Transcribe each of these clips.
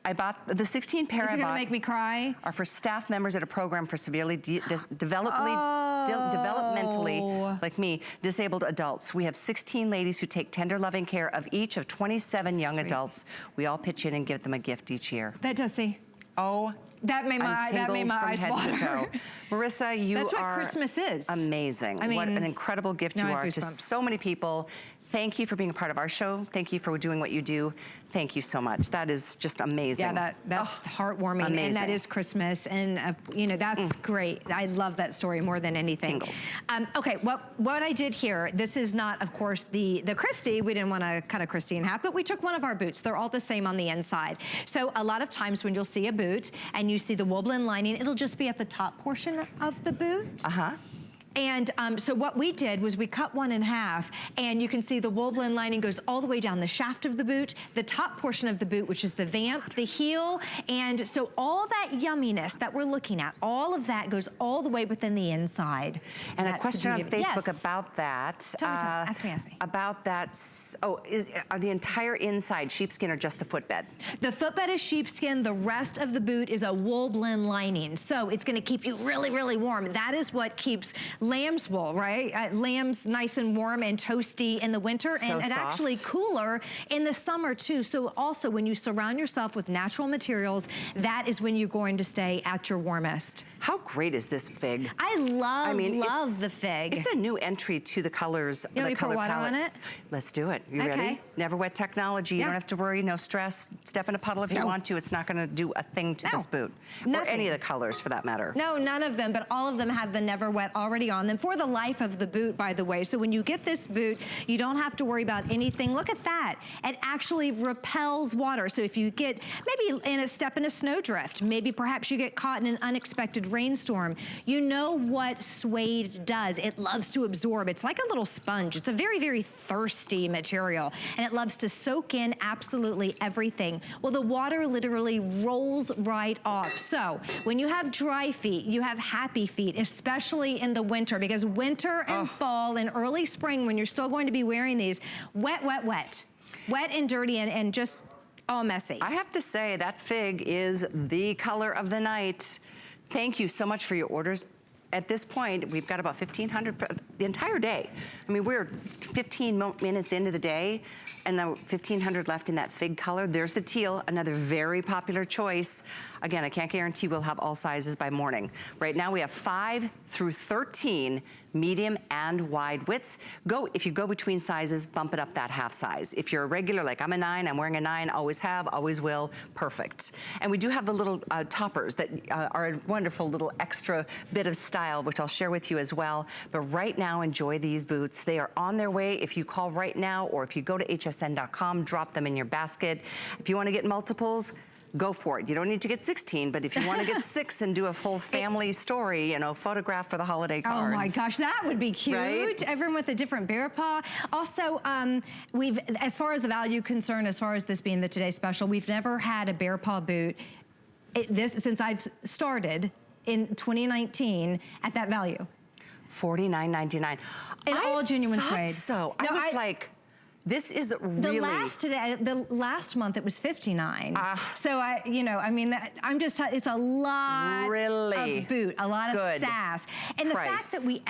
I bought the 16 pair. Is it gonna make me cry? Are for staff members at a program for severely developmentally, like me, disabled adults. We have 16 ladies who take tender, loving care of each of 27 young adults. We all pitch in and give them a gift each year. That does see. Oh, that made my eyes water. Marissa, you are That's what Christmas is. Amazing. I mean, what an incredible gift you are to so many people. Thank you for being a part of our show. Thank you for doing what you do. Thank you so much. That is just amazing. Yeah, that's heartwarming. Amazing. And that is Christmas. And, you know, that's great. I love that story more than anything. Tingles. Okay, what I did here, this is not, of course, the Christie. We didn't want to cut a Christie in half, but we took one of our boots. They're all the same on the inside. So a lot of times when you'll see a boot and you see the wool blend lining, it'll just be at the top portion of the boot. And so what we did was we cut one in half, and you can see the wool blend lining goes all the way down the shaft of the boot, the top portion of the boot, which is the vamp, the heel, and so all that yumminess that we're looking at, all of that goes all the way within the inside. And a question on Facebook about that. Tell me. Ask me. About that, are the entire inside sheepskin or just the footbed? The footbed is sheepskin, the rest of the boot is a wool blend lining. So it's gonna keep you really, really warm. That is what keeps lamb's wool, right? Lamb's nice and warm and toasty in the winter, and actually cooler in the summer too. So also when you surround yourself with natural materials, that is when you're going to stay at your warmest. How great is this fig? I love the fig. It's a new entry to the colors. You want me to pour water on it? Let's do it. You ready? NeverWet technology. You don't have to worry, no stress. Step in a puddle if you want to. It's not gonna do a thing to this boot. Or any of the colors for that matter. No, none of them, but all of them have the NeverWet already on them for the life of the boot, by the way. So when you get this boot, you don't have to worry about anything. Look at that. It actually repels water. So if you get maybe in a snowdrift, maybe perhaps you get caught in an unexpected rainstorm, you know what suede does. It loves to absorb. It's like a little sponge. It's a very, very thirsty material, and it loves to soak in absolutely everything. Well, the water literally rolls right off. So when you have dry feet, you have happy feet, especially in the winter, because winter and fall and early spring, when you're still going to be wearing these, wet and dirty and just all messy. I have to say that fig is the color of the night. Thank you so much for your orders. At this point, we've got about 1,500 for the entire day. I mean, we're 15 minutes into the day, and now 1,500 left in that fig color. There's the teal, another very popular choice. Again, I can't guarantee we'll have all sizes by morning. Right now we have 5 through 13 medium and wide widths. If you go between sizes, bump it up that half size. If you're a regular, like I'm a 9, I'm wearing a 9, always have, always will, perfect. And we do have the little toppers that are a wonderful little extra bit of style, which I'll share with you as well. But right now, enjoy these boots. They are on their way. If you call right now, or if you go to hsn.com, drop them in your basket. If you want to get multiples, go for it. You don't need to get 16, but if you want to get 6 and do a whole family story, you know, photograph for the holiday cards. Oh my gosh, that would be cute. Right? Everyone with a different BEARPAW. Also, as far as the value concerned, as far as this being the Today Special, we've never had a BEARPAW boot since I've started in 2019 at that value. $49.99. In all genuine suede. So I was like, this is really... The last month it was $59. So it's a lot of boot, a lot of sass. And the fact that we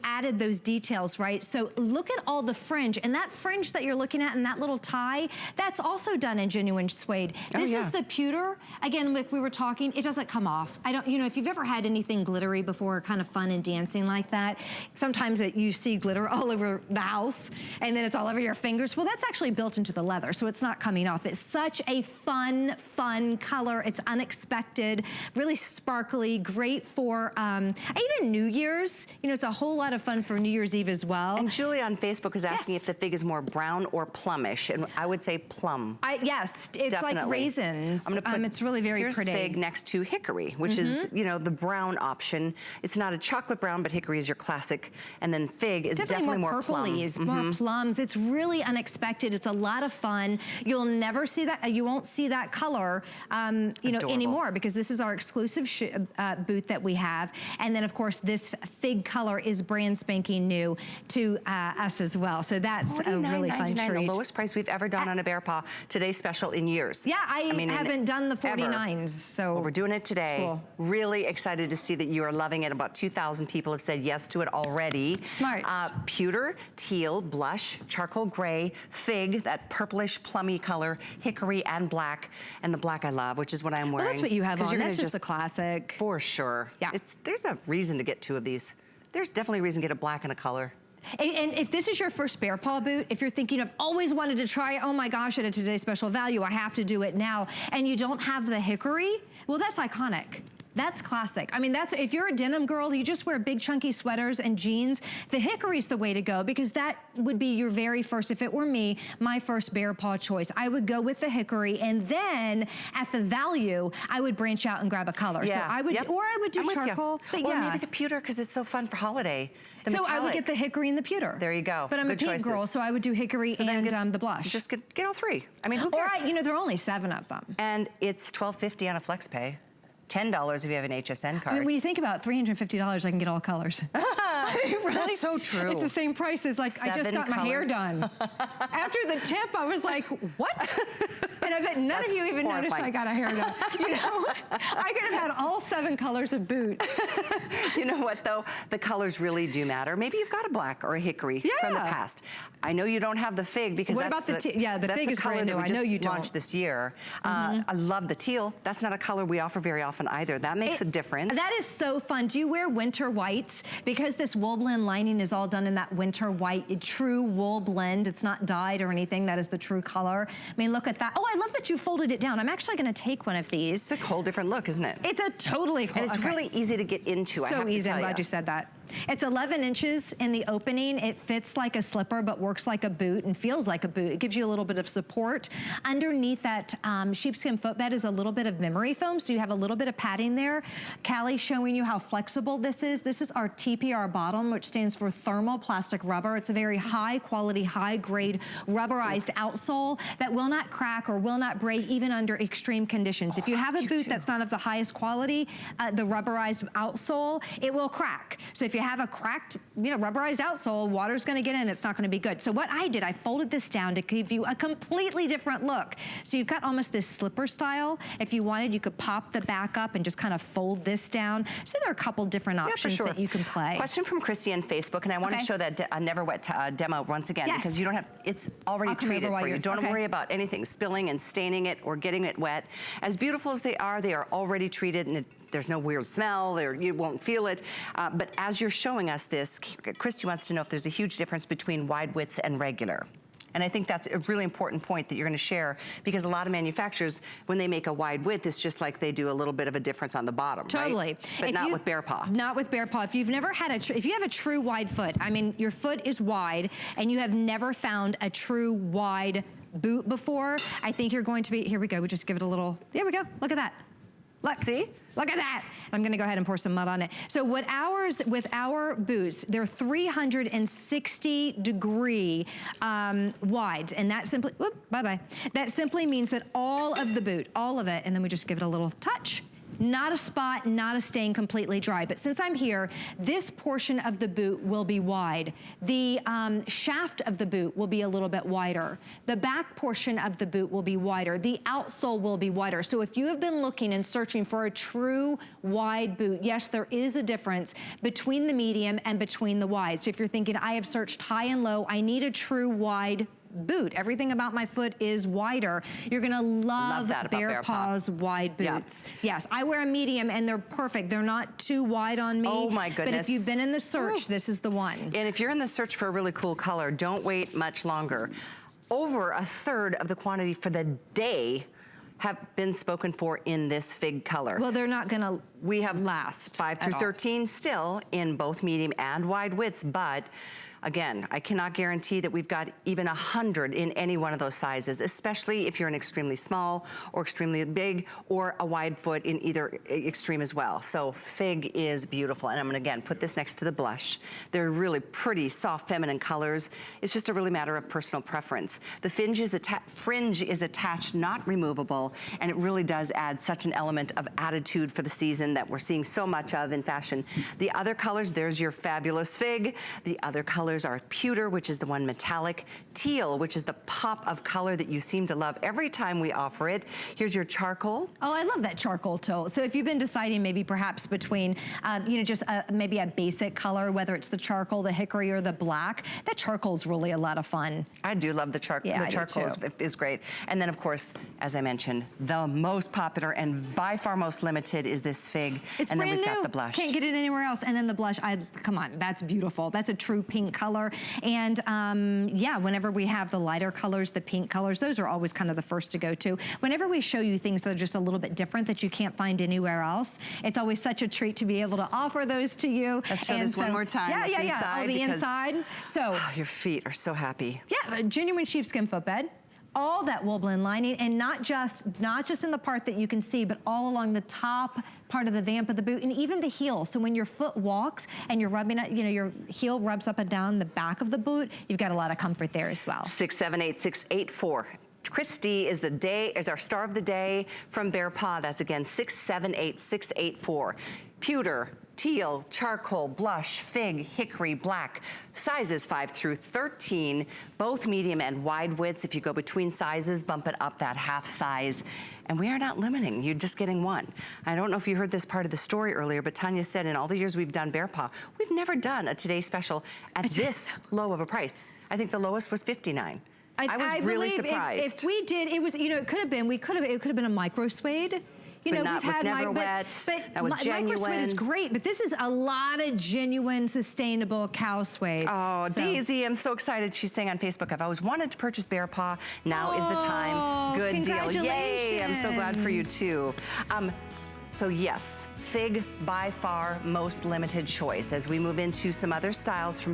added those details, right? So look at all the fringe, and that fringe that you're looking at and that little tie, that's also done in genuine suede. This is the pewter. Again, like we were talking, it doesn't come off. If you've ever had anything glittery before, kind of fun and dancing like that, sometimes you see glitter all over the house, and then it's all over your fingers. Well, that's actually built into the leather, so it's not coming off. It's such a fun color. It's unexpected, really sparkly, great for even New Year's. It's a whole lot of fun for New Year's Eve as well. And Julie on Facebook is asking if the fig is more brown or plumish, and I would say plum. Yes, it's like raisins. It's really very pretty. Here's fig next to hickory, which is, the brown option. It's not a chocolate brown, but hickory is your classic, and then fig is definitely more plum. More plums. It's really unexpected. It's a lot of fun. You'll never see that, you won't see that color, you know, anymore, because this is our exclusive boot that we have. And then of course this fig color is brand spanking new to us as well. So that's a really fun treat. The lowest price we've ever done on a BEARPAW Today's Special in years. Yeah, I mean, haven't done the 49s, so. Well, we're doing it today. Cool. Really excited to see that you are loving it. About 2,000 people have said yes to it already. Smart. Pewter, teal, blush, charcoal gray, fig, that purplish plummy color, hickory and black. And the black I love, which is what I'm wearing. Well, that's what you have on. That's just the classic. For sure. Yeah. There's a reason to get 2 of these. There's definitely a reason to get a black and a color. And if this is your first BEARPAW boot, if you're thinking I've always wanted to try, oh my gosh, at a Today's Special Value, I have to do it now, and you don't have the hickory, well, that's iconic. That's classic. I mean, if you're a denim girl, you just wear big chunky sweaters and jeans, the hickory's the way to go, because that would be your very first, if it were me, my first BEARPAW choice. I would go with the hickory, and then at the value, I would branch out and grab a color. Yeah. So I would, or I would do charcoal. But or maybe the pewter, because it's so fun for holiday. So I would get the hickory and the pewter. There you go. But I'm a pink girl, so I would do hickory and the blush. Just get all 3. I mean, who cares? Or, you know, there are only 7 of them. And it's $12.50 on a flex pay. $10 if you have an HSN card. I mean, when you think about $350, I can get all colors. Really? That's so true. It's the same price as, like, 7 I just got my hair colors. done. After the tip, I was like, what? And I bet none of you even noticed I got a hair done. You know, I could have had all 7 colors of boots. You know what, though? The colors really do matter. Maybe you've got a black or a hickory from the past. I know you don't have the fig, because what about the fig is brand new. I know you don't. Launched this year. I love the teal. That's not a color we offer very often either. That makes a difference. That is so fun. Do you wear winter whites? Because this wool blend lining is all done in that winter white, true wool blend. It's not dyed or anything. That is the true color. I mean, look at that. Oh, I love that you folded it down. I'm actually going to take one of these. It's a whole different look, isn't it? It's a totally cool. And it's really easy to get into. So easy. I'm glad you said that. It's 11 inches in the opening. It fits like a slipper, but works like a boot and feels like a boot. It gives you a little bit of support. Underneath that sheepskin footbed is a little bit of memory foam, so you have a little bit of padding there. Callie's showing you how flexible this is. This is our TPR bottom, which stands for thermoplastic rubber. It's a very high quality, high grade rubberized outsole that will not crack or will not break even under extreme conditions. If you have a boot that's not of the highest quality, the rubberized outsole, it will crack. So if you have a cracked, you know, rubberized outsole, water's gonna get in, it's not gonna be good. So what I did, I folded this down to give you a completely different look. So you've got almost this slipper style. If you wanted, you could pop the back up and just kind of fold this down. So there are a couple different options that you can play. Question from Christy on Facebook, and I want to show that NeverWet demo once again, because you don't have, it's already treated for you. Don't worry about anything spilling and staining it or getting it wet. As beautiful as they are already treated, and there's no weird smell, you won't feel it. But as you're showing us this, Christy wants to know if there's a huge difference between wide widths and regular. And I think that's a really important point that you're gonna share, because a lot of manufacturers, when they make a wide width, it's just like they do a little bit of a difference on the bottom, Totally. Right? But not with BEARPAW. Not with BEARPAW. If you've never had if you have a true wide foot, I mean, your foot is wide, and you have never found a true wide boot before, I think you're going to be, here we go, we just give it a little, there we go, look at that. Look, see? Look at that. I'm gonna go ahead and pour some mud on it. So with our boots, they're 360 degree wides, and that simply, whoop, bye-bye. That simply means that all of the boot, all of it, and then we just give it a little touch. Not a spot, not a stain, completely dry. But since I'm here, this portion of the boot will be wide. The shaft of the boot will be a little bit wider. The back portion of the boot will be wider. The outsole will be wider. So if you have been looking and searching for a true wide boot, yes, there is a difference between the medium and between the wide. So if you're thinking, I have searched high and low, I need a true wide boot. Everything about my foot is wider. You're gonna love BEARPAW's wide boots. Yeah. Yes, I wear a medium and they're perfect. They're not too wide on me. Oh my goodness. But if you've been in the search, this is the one. And if you're in the search for a really cool color, don't wait much longer. Over a third of the quantity for the day have been spoken for in this fig color. Well, they're not gonna we have last 5 through 13 still in both medium and wide widths, but Again, I cannot guarantee that we've got even 100 in any one of those sizes, especially if you're an extremely small or extremely big or a wide foot in either extreme as well. So fig is beautiful. And I'm gonna, again, put this next to the blush. They're really pretty, soft, feminine colors. It's just a really matter of personal preference. The fringe is attached, not removable, and it really does add such an element of attitude for the season that we're seeing so much of in fashion. The other colors, there's your fabulous fig. The other colors are pewter, which is the one metallic, teal, which is the pop of color that you seem to love every time we offer it. Here's your charcoal. Oh, I love that charcoal tone. So if you've been deciding maybe perhaps between, you know, just maybe a basic color, whether it's the charcoal, the hickory, or the black, that charcoal is really a lot of fun. I do love the charcoal. Yeah, the charcoal is great. And then, of course, as I mentioned, the most popular and by far most limited is this fig. It's and brand then we've new. got the blush. Can't get it anywhere else. And then the blush, come on, that's beautiful. That's a true pink color. And yeah, whenever we have the lighter colors, the pink colors, those are always kind of the first to go to. Whenever we show you things that are just a little bit different that you can't find anywhere else, it's always such a treat to be able to offer those to you. Let's show this one more time. Yeah, yeah, yeah. Oh, the inside. So your feet are so happy. Yeah, genuine sheepskin footbed. All that wool blend lining, and not just in the part that you can see, but all along the top part of the vamp of the boot, and even the heel. So when your foot walks and you're rubbing it, you know, your heel rubs up and down the back of the boot, you've got a lot of comfort there as well. 678-684. Christie is our star of the day from BEARPAW. That's again 678-684. Pewter, teal, charcoal, blush, fig, hickory, black. Sizes 5 through 13, both medium and wide widths. If you go between sizes, bump it up that half size. And we are not limiting, you're just getting one. I don't know if you heard this part of the story earlier, but Tanya said in all the years we've done BEARPAW, we've never done a Today Special at this low of a price. I think the lowest was $59. I was really surprised. If we did, it was, you know, it could have been a micro suede. You know, we've had NeverWet, micro suede is great, but this is a lot of genuine, sustainable cow suede. Oh, so. Daisy, I'm so excited. She's saying on Facebook, I've always wanted to purchase BEARPAW. Now is the time. Good deal. Yay, I'm so glad for you too. So yes, fig by far most limited choice. As we move into some other styles from